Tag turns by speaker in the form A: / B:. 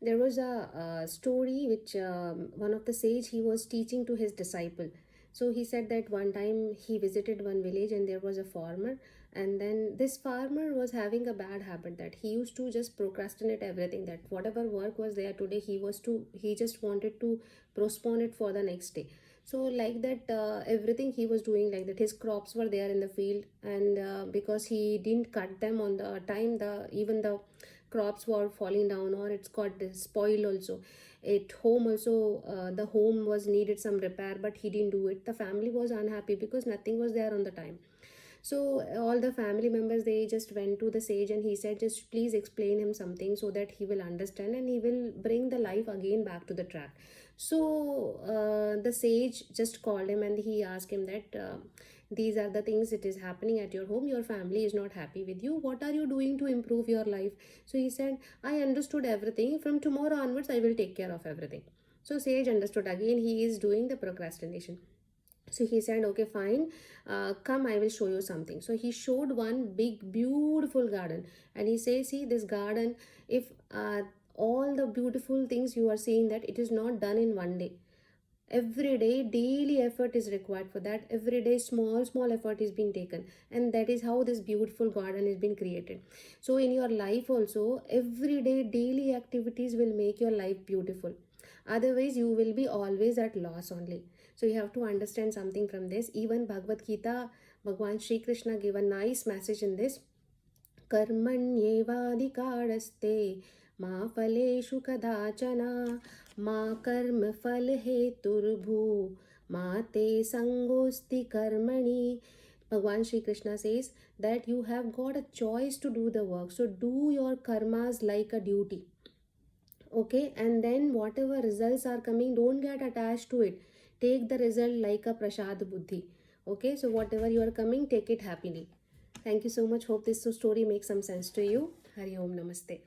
A: There was a story which one of the sage he was teaching to his disciple. So he said that one time he visited one village and there was a farmer, and then this farmer was having a bad habit that he used to just procrastinate everything, that whatever work was there today he just wanted to postpone it for the next day. So like that, everything he was doing like that. His crops were there in the field, and because he didn't cut them on the time, the even the crops were falling down, or it's got spoiled also. At home also, the home was needed some repair, but he didn't do it. The family was unhappy because nothing was there on the time. So all the family members, they just went to the sage, and he said, just please explain him something so that he will understand and he will bring the life again back to the track. So the sage just called him and he asked him that, these are the things it is happening at your home, your family is not happy with you, what are you doing to improve your life? So he said, I understood everything, from tomorrow onwards I will take care of everything. So sage understood again he is doing the procrastination. So he said, okay, fine, come, I will show you something. So he showed one big beautiful garden, and he says, see this garden, if all the beautiful things you are seeing, that it is not done in one day. Every day daily effort is required for that. Every day small effort is being taken, and that is how this beautiful garden is being created. So in your life also, every day daily activities will make your life beautiful. Otherwise you will be always at loss only. So you have to understand something from this. Even Bhagavad Gita, Bhagwan Shri Krishna gave a nice message in this. कर्मण्येवाधिकारस्ते मा फलेषु कदाचन मा कर्मफलहेतुर्भू मा ते संगोस्ति कर्मणि. Bhagwan Shri Krishna says that you have got a choice to do the work. So do your karmas like a duty. Okay, and then whatever results are coming, don't get attached to it. Take the result like a prasad buddhi. Okay, so whatever you are coming, take it happily. Thank you so much. Hope this story makes some sense to you. Hari Om Namaste.